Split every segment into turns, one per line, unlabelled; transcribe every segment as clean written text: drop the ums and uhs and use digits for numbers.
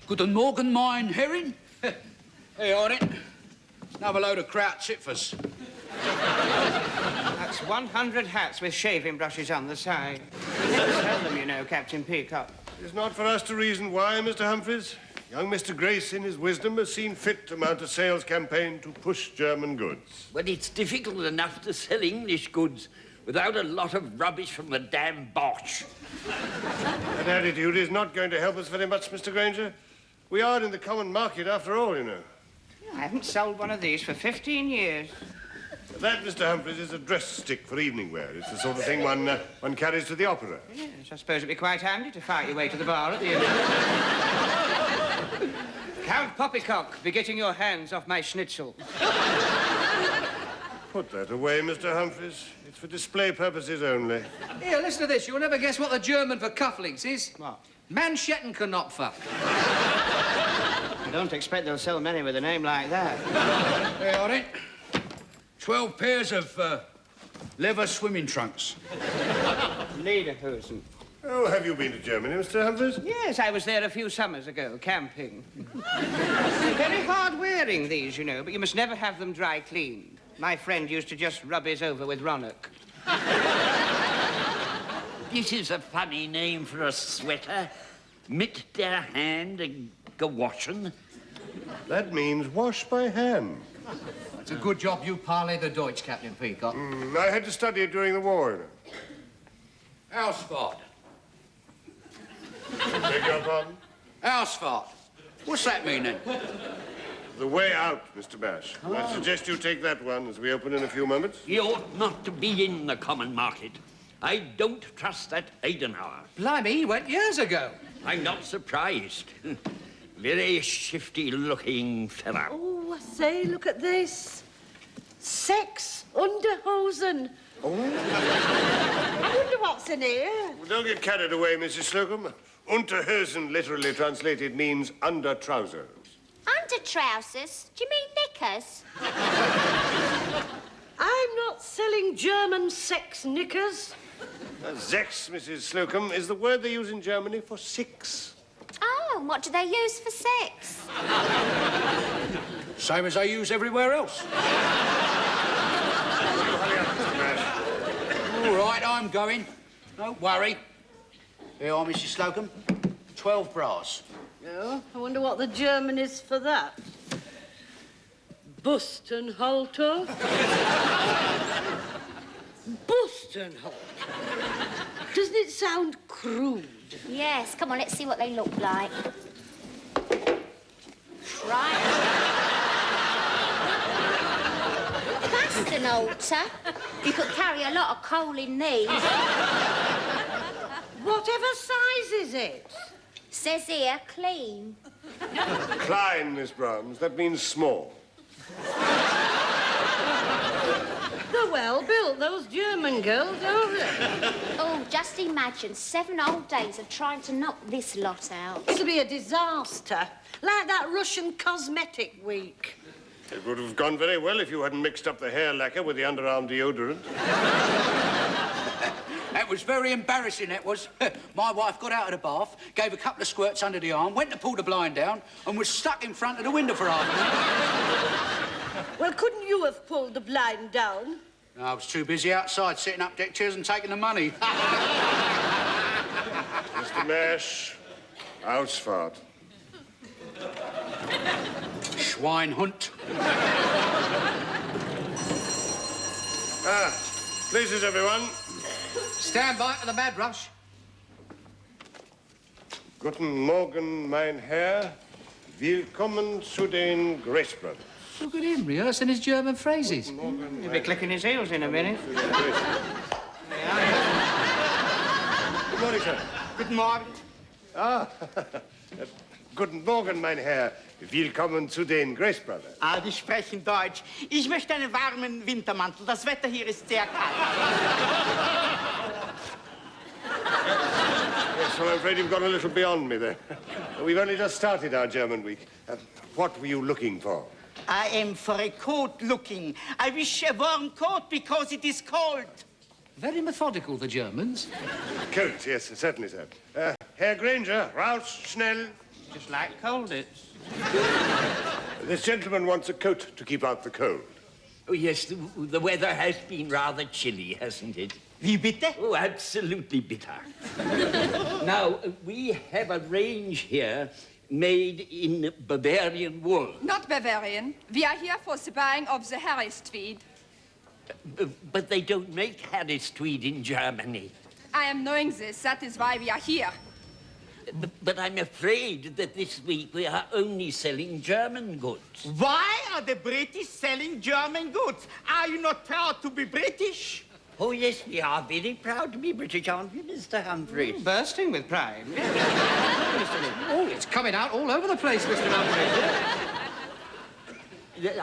Guten Morgen, mein Herrin. Here on it. Another load of kraut ziffers.
That's 100 hats with shaving brushes on the side. You never sell them, you know, Captain Peacock.
It's not for us to reason why, Mr. Humphreys. Young Mr. Grace, in his wisdom, has seen fit to mount a sales campaign to push German goods.
But it's difficult enough to sell English goods without a lot of rubbish from the damn Bosch.
That attitude is not going to help us very much, Mr. Granger. We are in the common market, after all, you know.
I haven't sold one of these for 15 years.
That, Mr. Humphreys, is a dress stick for evening wear. It's the sort of thing one carries to the opera.
Yes, I suppose it'd be quite handy to fight your way to the bar at the end. Count Poppycock, be getting your hands off my schnitzel.
Put that away, Mr. Humphreys. It's for display purposes only.
Here, listen to this. You'll never guess what the German for cufflinks is.
What?
Manschettenknopfer.
I don't expect they'll sell many with a name like that.
Here on it. 12 pairs of leather swimming trunks.
Lederhosen.
Oh, have you been to Germany, Mr. Humphreys?
Yes, I was there a few summers ago, camping. They're very hard wearing, these, you know, but you must never have them dry cleaned. My friend used to just rub his over with Ronnock.
This is a funny name for a sweater. Mit der Hand gewaschen.
That means wash by hand.
It's a good job you parley the Deutsch, Captain Peacock.
I had to study it during the war, you know.
Ausfahrt.
Beg your pardon?
Ausfahrt. What's that mean, then?
The way out, Mr. Bash. I suggest you take that one as we open in a few moments.
You ought not to be in the common market. I don't trust that Eisenhower.
Blimey, he went years ago.
I'm not surprised. Very shifty-looking fellow.
Oh, I say, look at this. Sex underhosen. Oh. I wonder what's in here.
Well, don't get carried away, Mrs. Slocum. Unterhosen, literally translated, means under trousers.
Under trousers? Do you mean knickers?
I'm not selling German sex knickers.
Sechs, Mrs. Slocum, is the word they use in Germany for six.
Oh, what do they use for sex?
Same as they use everywhere else.
Hurry up, Mr. Bash.
All right, I'm going. Don't worry. Here are, Mrs. Slocum. 12 bras.
Oh, I wonder what the German is for that. Bustenhalter? Bustenhalter? Doesn't it sound crude?
Yes, come on, let's see what they look like. Right. That's an altar. You could carry a lot of coal in these.
Whatever size is it?
Says here, clean.
Klein, Miss Brahms. That means small.
They're well built, those German girls, aren't they?
Oh, just imagine 7 whole days of trying to knock this lot out.
It'll be a disaster, like that Russian cosmetic week.
It would have gone very well if you hadn't mixed up the hair lacquer with the underarm deodorant.
That was very embarrassing, that was. My wife got out of the bath, gave a couple of squirts under the arm, went to pull the blind down, and was stuck in front of the window for half an hour.
Well, couldn't you have pulled the blind down?
No, I was too busy outside setting up deck chairs and taking the money.
Mr. Mash, Ausfahrt.
Schweinhund.
Places, everyone.
Stand by for the mad rush.
Guten Morgen, mein Herr. Willkommen zu den Grace Brothers.
Look at him rehearsing his German phrases.
He'll be clicking his heels in a minute.
Good morning, sir.
Guten Morgen.
Guten Morgen, mein Herr. Willkommen zu den Grace Brothers.
Ah, die sprechen Deutsch. Ich möchte einen warmen Wintermantel. Das Wetter hier ist sehr kalt.
Yes, well, I'm afraid you've gone a little beyond me there. We've only just started our German week. What were you looking for?
I am for a coat looking. I wish a warm coat because it is cold.
Very methodical, the Germans.
Coat, yes, certainly, sir. Herr Granger, raus, schnell.
Just like colditz.
This gentleman wants a coat to keep out the cold.
Oh, yes, the weather has been rather chilly, hasn't it?
Wie bitte?
Oh, absolutely bitter. Now, we have a range here made in Bavarian wool.
Not Bavarian. We are here for the buying of the Harris tweed.
But they don't make Harris tweed in Germany.
I am knowing this. That is why we are here.
But I'm afraid that this week we are only selling German goods.
Why are the British selling German goods? Are you not proud to be British?
Oh, yes, we are very proud to be British, aren't we, Mr. Humphreys?
Bursting with pride.
Oh, it's coming out all over the place, Mr. Humphrey.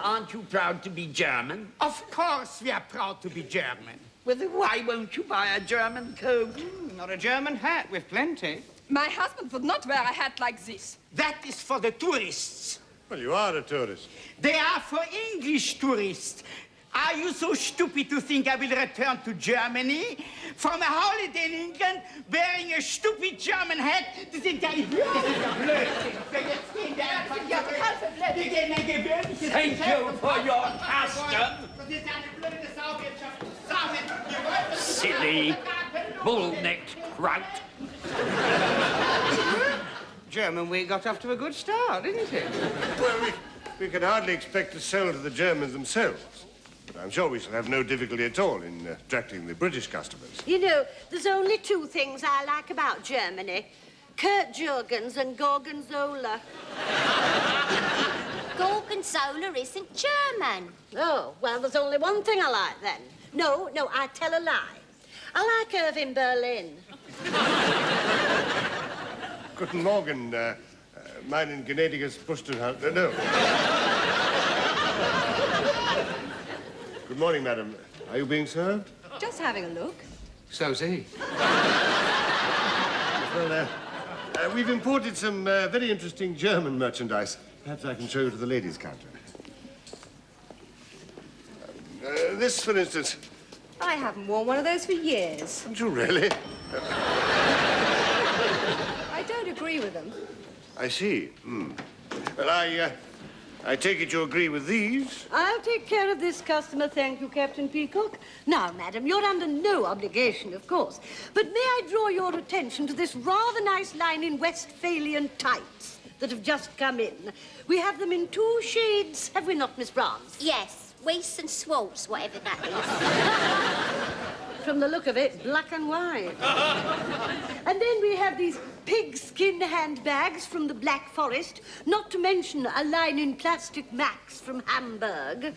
Aren't you proud to be German?
Of course we are proud to be German.
Well, then why won't you buy a German coat?
Or a German hat with plenty.
My husband would not wear a hat like this.
That is for the tourists.
Well, you are a tourist.
They are for English tourists. Are you so stupid to think I will return to Germany from a holiday in England wearing a stupid German hat? Das ist ja Blödsinn.
Thank you for your custom. Silly, bull-necked kraut.
German week got off to a good start, didn't it?
Well, we can hardly expect to sell to the Germans themselves. But I'm sure we shall have no difficulty at all in attracting the British customers.
You know, there's only two things I like about Germany. Kurt Jurgens and Gorgonzola.
Gorgonzola isn't German.
Oh, well, there's only one thing I like then. No, I tell a lie. I like Irving Berlin.
Guten Morgen, meinen gnädiges Bustenhalter. No. Good morning, madam. Are you being served?
Just having a look.
So's he.
Well, we've imported some very interesting German merchandise. Perhaps I can show you to the ladies' counter. This, for instance.
I haven't worn one of those for years.
Haven't you really?
I don't agree with them.
I see. Well, I take it you agree with these?
I'll take care of this customer, thank you, Captain Peacock. Now, madam, you're under no obligation, of course. But may I draw your attention to this rather nice line in Westphalian tights that have just come in? We have them in 2 shades, have we not, Miss Brahms?
Yes, Weiss and Swaltz, whatever that is.
From the look of it, black and white. And then we have these pigskin handbags from the Black Forest, not to mention a line in plastic Max from Hamburg.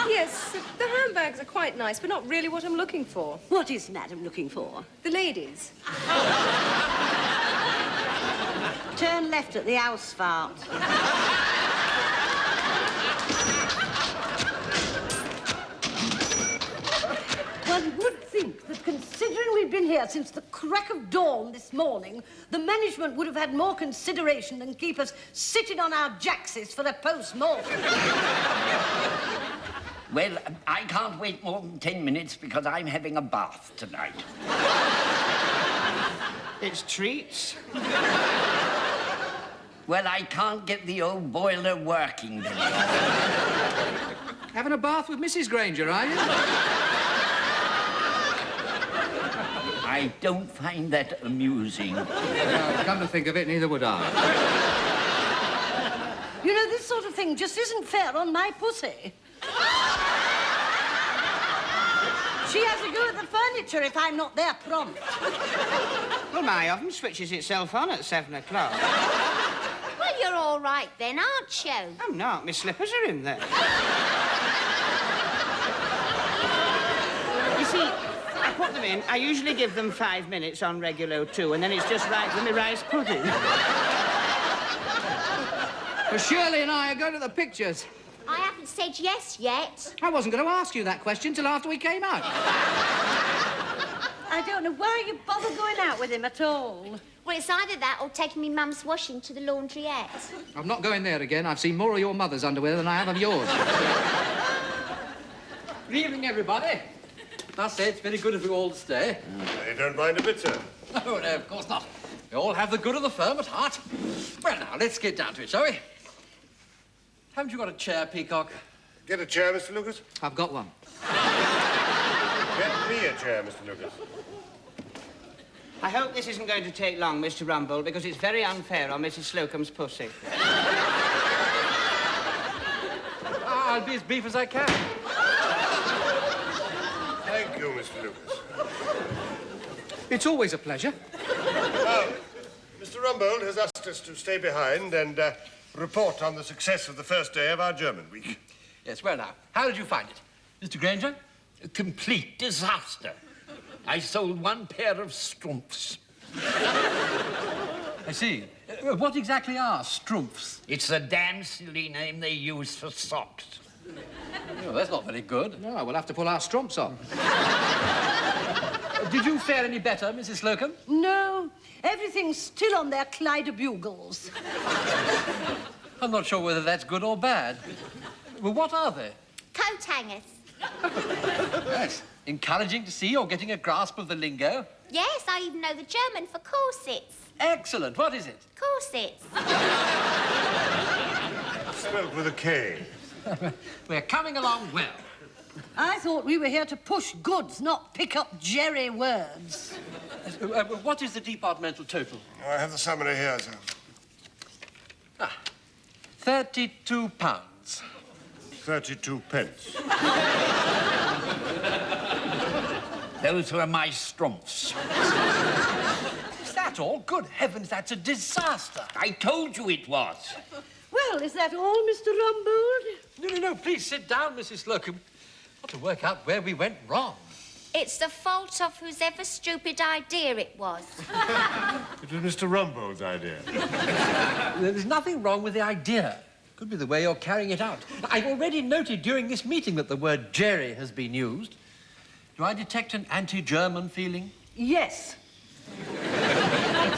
Yes, the handbags are quite nice, but not really what I'm looking for.
What is madam looking for?
The ladies.
Turn left at the Ausfahrt. One would think that considering we've been here since the crack of dawn this morning, the management would have had more consideration than keep us sitting on our jackses for a post-mortem.
Well, I can't wait more than 10 minutes because I'm having a bath tonight.
It's treats.
Well, I can't get the old boiler working then.
Having a bath with Mrs. Granger, are you?
I don't find that amusing.
Well, come to think of it, neither would I.
You know, this sort of thing just isn't fair on my pussy. She has to go at the furniture if I'm not there prompt.
Well, my oven switches itself on at 7 o'clock.
Well, you're all right then, aren't you?
I'm not. My slippers are in there. You see, I put them in. I usually give them 5 minutes on regular 2, and then it's just right for my rice pudding.
Well, Shirley and I are going to the pictures.
I haven't said yes yet.
I wasn't going to ask you that question till after we came out.
I don't know why you bother going out with him at all.
Well, it's either that or taking me mum's washing to the laundrette.
I'm not going there again. I've seen more of your mother's underwear than I have of yours.
Good evening, everybody. That's it. It's very good of you all to stay.
You don't mind a bit, sir?
Oh, no, of course not. They all have the good of the firm at heart. Well, now, let's get down to it, shall we? Haven't you got a chair, Peacock?
Get a chair, Mr. Lucas.
I've got one.
Get me a chair, Mr. Lucas.
I hope this isn't going to take long, Mr. Rumbold, because it's very unfair on Mrs. Slocum's pussy.
I'll be as brief as I can.
Thank you, Mr. Lucas.
It's always a pleasure.
Now, Mr. Rumbold has asked us to stay behind and report on the success of the first day of our German week.
Yes, well, now, how did you find it? Mr. Granger?
A complete disaster. I sold one pair of strumpfs.
I see. What exactly are strumpfs?
It's the damn silly name they use for socks.
Oh, that's not very good.
No, we'll have to pull our strumps off.
Did you fare any better, Mrs. Slocum?
No, everything's still on their Clyde bugles.
I'm not sure whether that's good or bad. Well, what are they?
Coat hangers.
Yes. Encouraging to see you're getting a grasp of the lingo.
Yes, I even know the German for corsets.
Excellent. What is it?
Corsets.
Spelled with a K.
We're coming along well.
I thought we were here to push goods, not pick up Jerry words.
What is the departmental total?
Oh, I have the summary here, sir.
32 pounds.
32 pence.
Those were my strumpfs.
Is that all? Good heavens, that's a disaster.
I told you it was.
Well, is that all, Mr. Rumbold?
No, please sit down, Mrs. Slocum. Got to work out where we went wrong.
It's the fault of whosever stupid idea it was.
It was Mr. Rumbold's idea.
There's nothing wrong with the idea. Could be the way you're carrying it out. I've already noted during this meeting that the word Jerry has been used. Do I detect an anti-German feeling?
Yes.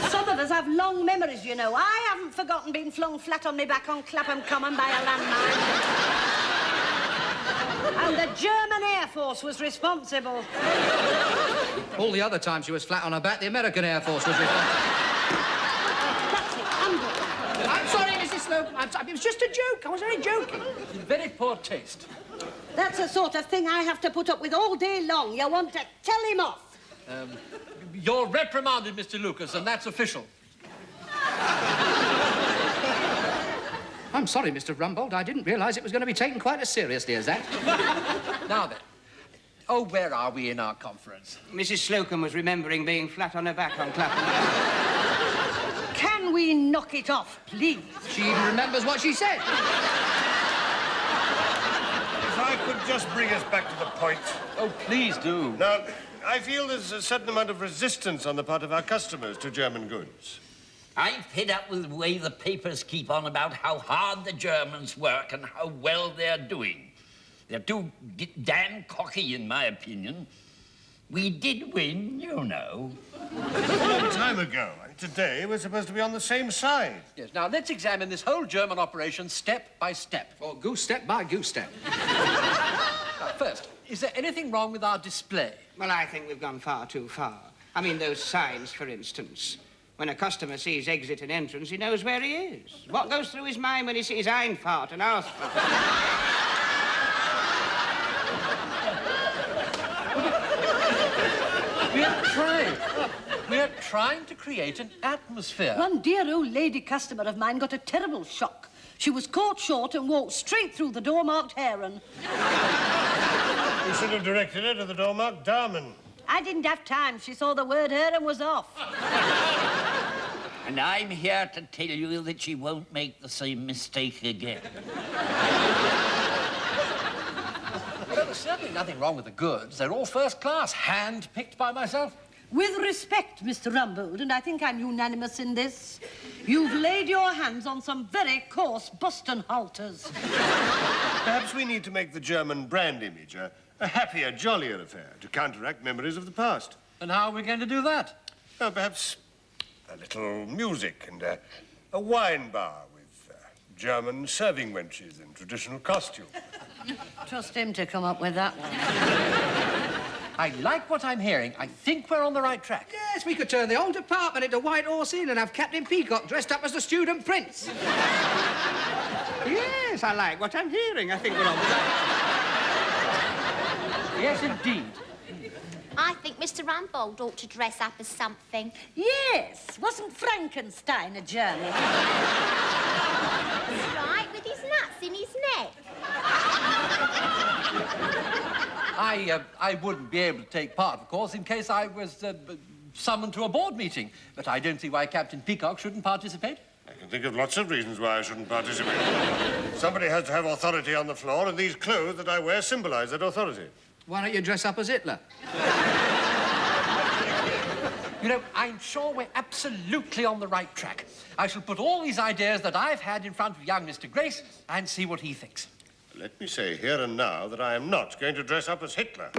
Some of us have long memories, you know. I haven't forgotten being flung flat on my back on Clapham Common by a landmine. And the German Air Force was responsible.
All the other times she was flat on her back, the American Air Force was responsible.
That's it,
I'm sorry, Mrs. Slocum. It was just a joke. I was only joking.
In very poor taste.
That's the sort of thing I have to put up with all day long. You want to tell him off.
You're reprimanded, Mr. Lucas, and that's official.
I'm sorry, Mr. Rumbold. I didn't realise it was going to be taken quite as seriously as that.
Now then. Oh, where are we in our conference?
Mrs. Slocum was remembering being flat on her back on Clapham.
Can we knock it off, please?
She even remembers what she said.
If I could just bring us back to the point.
Oh, please do.
Now, I feel there's a certain amount of resistance on the part of our customers to German goods.
I'm fed up with the way the papers keep on about how hard the Germans work and how well they're doing. They're too damn cocky, in my opinion. We did win, you know.
A long time ago. Today, we're supposed to be on the same side.
Yes, now let's examine this whole German operation step by step.
Or goose step by goose step.
Now, first, is there anything wrong with our display?
Well, I think we've gone far too far. I mean, those signs, for instance. When a customer sees exit and entrance, he knows where he is. What goes through his mind when he sees Einfahrt and Ausfahrt?
We're trying to create an atmosphere.
One dear old lady customer of mine got a terrible shock. She was caught short and walked straight through the door marked Heron.
You should have directed her to the door marked Darman.
I didn't have time. She saw the word Heron was off.
And I'm here to tell you that she won't make the same mistake again.
Well, there's certainly nothing wrong with the goods. They're all first class, hand-picked by myself.
With respect, Mr. Rumbold, and I think I'm unanimous in this, you've laid your hands on some very coarse Boston halters.
Perhaps we need to make the German brand image a happier, jollier affair to counteract memories of the past.
And how are we going to do that?
Well, perhaps a little music and a wine bar with German serving wenches in traditional costume.
Trust him to come up with that one.
I like what I'm hearing. I think we're on the right track.
Yes, we could turn the whole department into White Horse Inn and have Captain Peacock dressed up as the student prince. Yes, I like what I'm hearing. I think we're on the right track.
Yes, indeed.
I think Mr. Rumbold ought to dress up as something.
Yes, wasn't Frankenstein a German?
That's right, with his nuts in his neck.
I wouldn't be able to take part, of course, in case I was summoned to a board meeting. But I don't see why Captain Peacock shouldn't participate.
I can think of lots of reasons why I shouldn't participate. Somebody has to have authority on the floor, and these clothes that I wear symbolize that authority.
Why don't you dress up as Hitler?
You know, I'm sure we're absolutely on the right track. I shall put all these ideas that I've had in front of young Mr. Grace and see what he thinks.
Let me say here and now that I am not going to dress up as Hitler.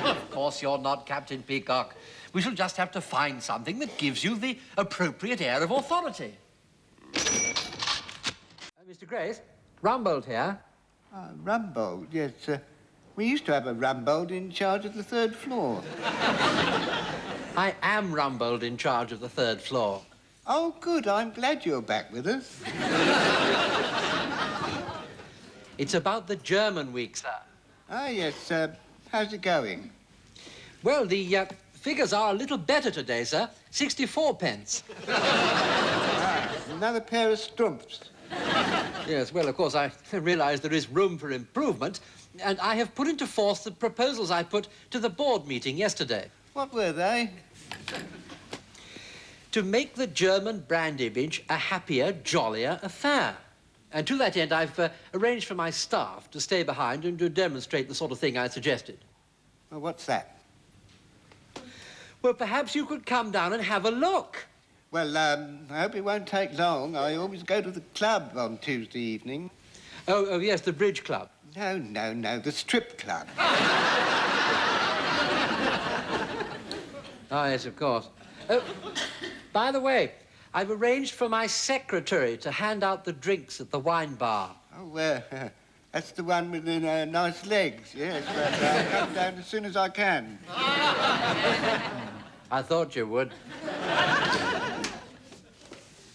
Of course you're not, Captain Peacock. We shall just have to find something that gives you the appropriate air of authority. Mr. Grace, Rumbold here.
Rumbold, yes. We used to have a Rumbold in charge of the 3rd floor.
I am Rumbold in charge of the 3rd floor.
Oh, good. I'm glad you're back with us.
It's about the German week, sir.
Ah, yes. How's it going?
Well, the figures are a little better today, sir. 64 pence.
Another pair of strumps.
Yes, well, of course, I realise there is room for improvement, and I have put into force the proposals I put to the board meeting yesterday.
What were they?
To make the German brand image a happier, jollier affair. And to that end, I've arranged for my staff to stay behind and to demonstrate the sort of thing I suggested.
Well, what's that?
Well, perhaps you could come down and have a look.
Well, I hope it won't take long. I always go to the club on Tuesday evening.
Oh, yes, the bridge club.
No, the strip club.
Oh, yes, of course. By the way, I've arranged for my secretary to hand out the drinks at the wine bar.
Oh, that's the one with the nice legs, yes. But I'll come down as soon as I can.
I thought you would.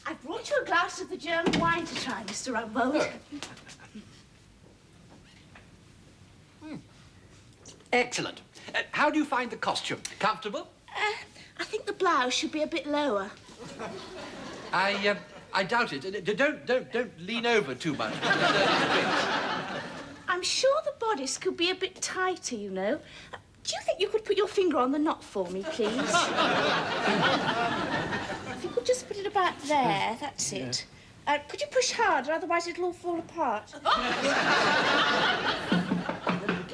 I brought you a glass of the German wine to try, Mr. Rumbold.
Excellent. How do you find the costume? Comfortable?
I think the blouse should be a bit lower.
I doubt it. Don't lean over too much.
I'm sure the bodice could be a bit tighter, you know. Do you think you could put your finger on the knot for me, please? If you could just put it about there, that's it. Could you push harder, otherwise it'll all fall apart.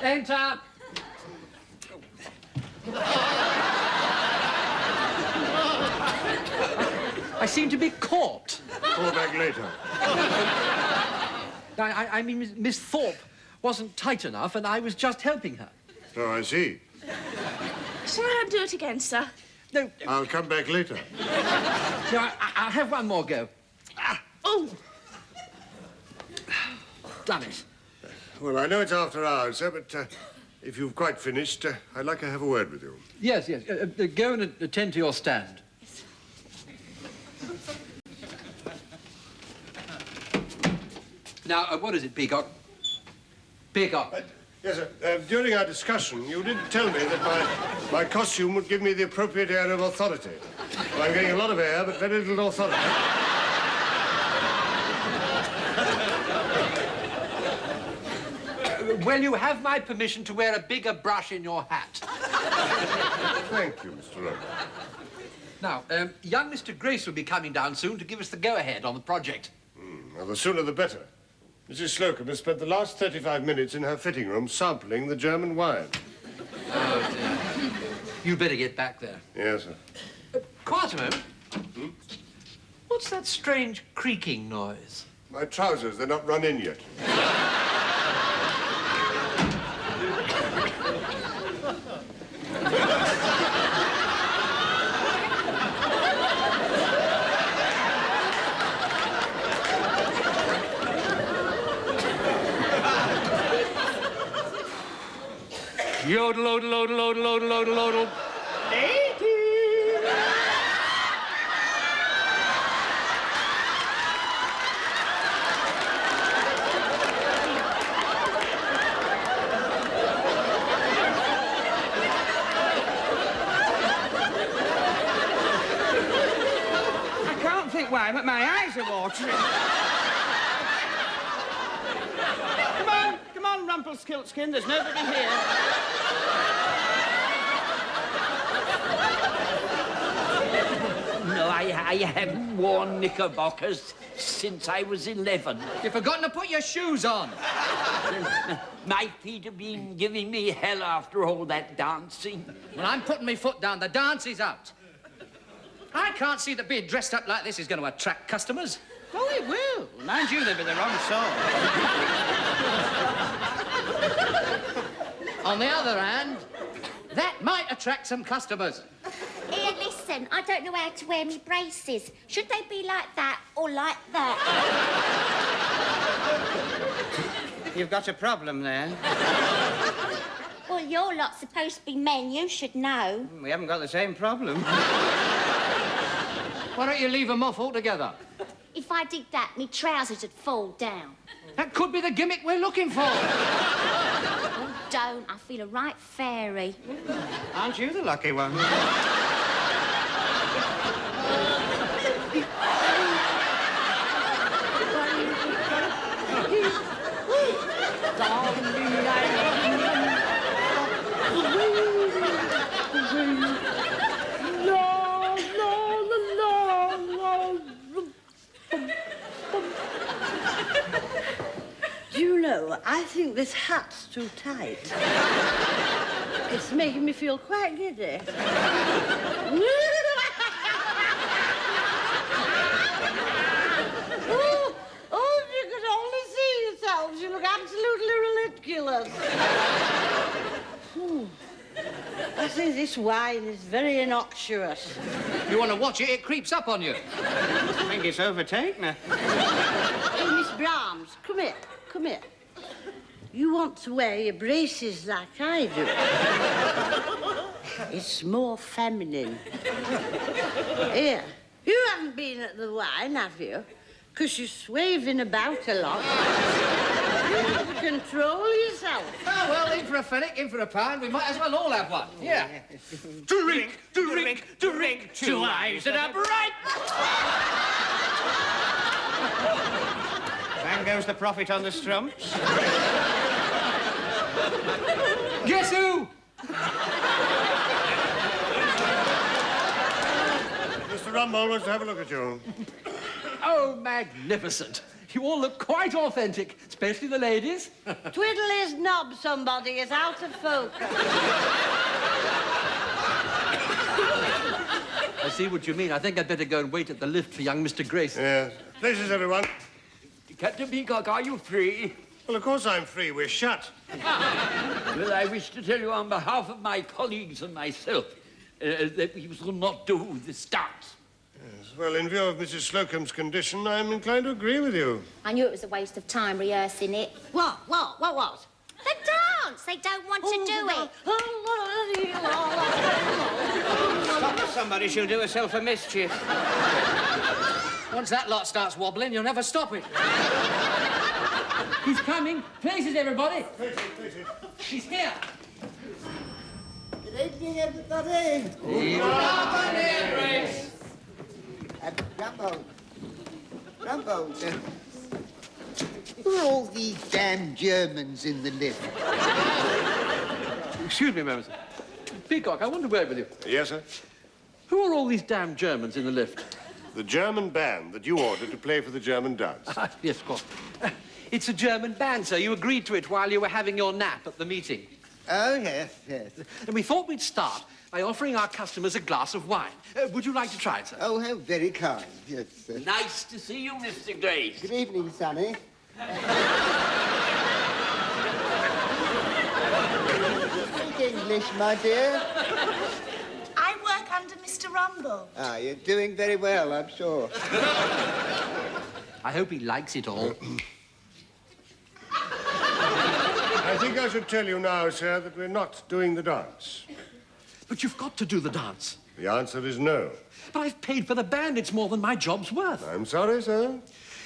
Enter. I seem to be caught.
Call back later.
I mean, Miss Thorpe wasn't tight enough, and I was just helping her.
So I see.
Shall I undo it again, sir?
No.
I'll come back later.
No, I'll have one more go.
Oh!
Done it.
Well, I know it's after hours, sir, but if you've quite finished, I'd like to have a word with you.
Yes. Go and attend to your stand. Now, what is it, Peacock? Peacock.
Yes, sir. During our discussion, you did tell me that my costume would give me the appropriate air of authority. Well, I'm getting a lot of air, but very little authority.
Well, you have my permission to wear a bigger brush in your hat.
Thank you, Mr. Rumbold.
Now, young Mr. Grace will be coming down soon to give us the go-ahead on the project.
Well, the sooner the better. Mrs. Slocum has spent the last 35 minutes in her fitting room sampling the German wine.
Oh, dear. You'd better get back there.
Yes, sir.
Quiet a moment. What's that strange creaking noise?
My trousers, they're not run in yet.
Yodel, yodel, yodel, yodel, yodel, yodel, yodel.
I can't think why, but my eyes are watering. Come on, Rumpelstiltskin, there's nobody here.
No, I haven't worn knickerbockers since I was 11.
You've forgotten to put your shoes on.
My feet have been giving me hell after all that dancing.
Well, I'm putting my foot down. The dance is out. I can't see that being dressed up like this is going to attract customers.
Oh, it will. Mind you, they'll be the wrong sort.
On the other hand, that might attract some customers.
Here, listen, I don't know how to wear me braces. Should they be like that or like that?
You've got a problem there.
Well, you're lot supposed to be men. You should know.
We haven't got the same problem.
Why don't you leave them off altogether?
If I did that, me trousers would fall down.
That could be the gimmick we're looking for.
Oh, don't. I feel a right fairy.
Aren't you the lucky one?
Do you know, I think this hat's too tight. It's making me feel quite giddy. Oh, if you could only see yourselves, you look absolutely ridiculous. I think this wine is very innocuous.
You want to watch it, it creeps up on you.
I think it's overtaken her.
Hey, Miss Brahms, come here, come here. You want to wear your braces like I do. It's more feminine. Here, you haven't been at the wine, have you? Because you're swaving about a lot. You have to control yourself.
Oh, well, in for a fennick, in for a pound. We might as well all have one. Yeah. Drink, drink, drink, 2 eyes that are bright.
Bang goes the profit on the strumps.
Guess who?
Mr. Rumbold wants to have a look at you.
Oh, magnificent. You all look quite authentic, especially the ladies.
Twiddle his knob, somebody is out of focus.
I see what you mean. I think I'd better go and wait at the lift for young Mr. Grace.
Yes. Places, everyone.
Captain Peacock, are you free?
Well, of course I'm free. We're shut.
Well, I wish to tell you on behalf of my colleagues and myself that we will not do the dance.
Yes. Well, in view of Mrs. Slocum's condition, I'm inclined to agree with you.
I knew it was a waste of time rehearsing it.
What?
The dance! They don't want to do it.
Stop somebody, she'll do herself a mischief.
Once that lot starts wobbling, you'll never stop it. He's coming. Places, everybody.
Places.
He's here.
Good evening, everybody. Rumbold, who are all these damn Germans in the lift?
Excuse me, Mrs. Peacock, I want to word with you.
Yes, sir?
Who are all these damn Germans in the lift?
The German band that you ordered to play for the German dance.
Yes, of course. It's a German band, sir. You agreed to it while you were having your nap at the meeting.
Oh, yes, yes.
And we thought we'd start by offering our customers a glass of wine. Would you like to try it, sir?
Oh, how very kind. Yes, sir.
Nice to see you, Mr. Grace.
Good evening, Sonny. Speak English, my dear.
I work under Mr. Rumbold.
Ah, you're doing very well, I'm sure.
I hope he likes it all.
I think I should tell you now, sir, that we're not doing the dance.
But you've got to do the dance.
The answer is no.
But I've paid for the band. It's more than my job's worth.
I'm sorry, sir.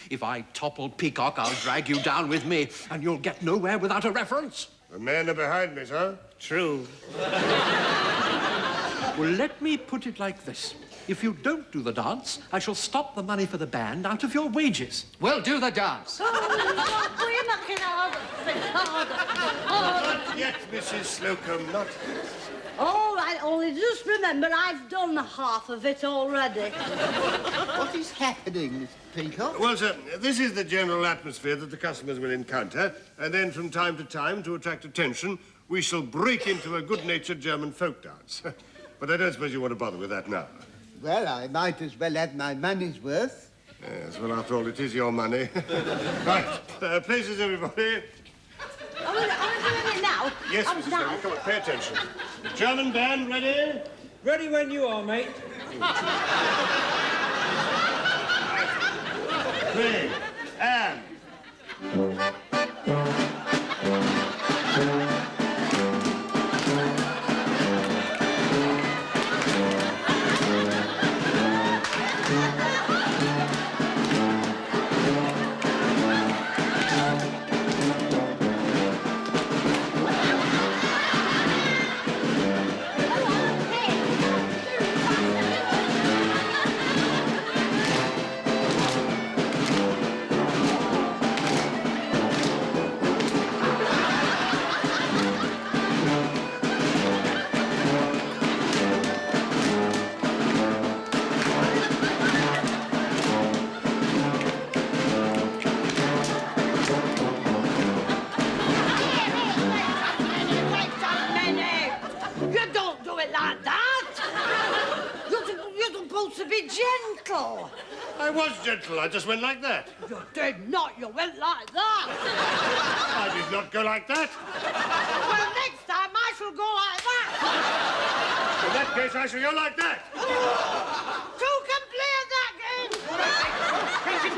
If I topple Peacock, I'll drag you down with me, and you'll get nowhere without a reference.
The men are behind me, sir.
True.
Well, let me put it like this. If you don't do the dance, I shall stop the money for the band out of your wages.
Well, do the dance.
Not yet, Mrs. Slocum, not yet.
All right, only just remember I've done half of it already.
What is happening, Mr. Peacock?
Well, sir, this is the general atmosphere that the customers will encounter, and then from time to time, to attract attention, we shall break into a good-natured German folk dance. But I don't suppose you want to bother with that now.
Well, I might as well have my money's worth.
Yes, well, after all, it is your money. Right, places, everybody.
Are we doing it now?
Yes, Mrs. Slocum, come on, pay attention. German band, ready?
Ready when you are, mate.
Three, and...
To be gentle.
I was gentle. I just went like that.
You did not. You went like that.
I did not go like that.
Well, next time I shall go like that.
In that case, I shall go like that.
Two can play that game.
This has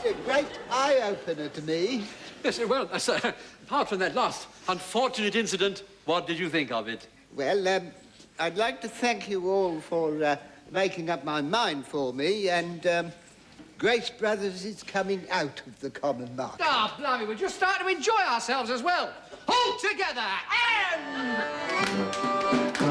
been a great eye-opener to me.
Yes, well, apart from that last unfortunate incident, what did you think of it?
Well, I'd like to thank you all for making up my mind for me, and Grace Brothers is coming out of the common market.
Ah, blimey, we're just starting to enjoy ourselves as well. All together, and...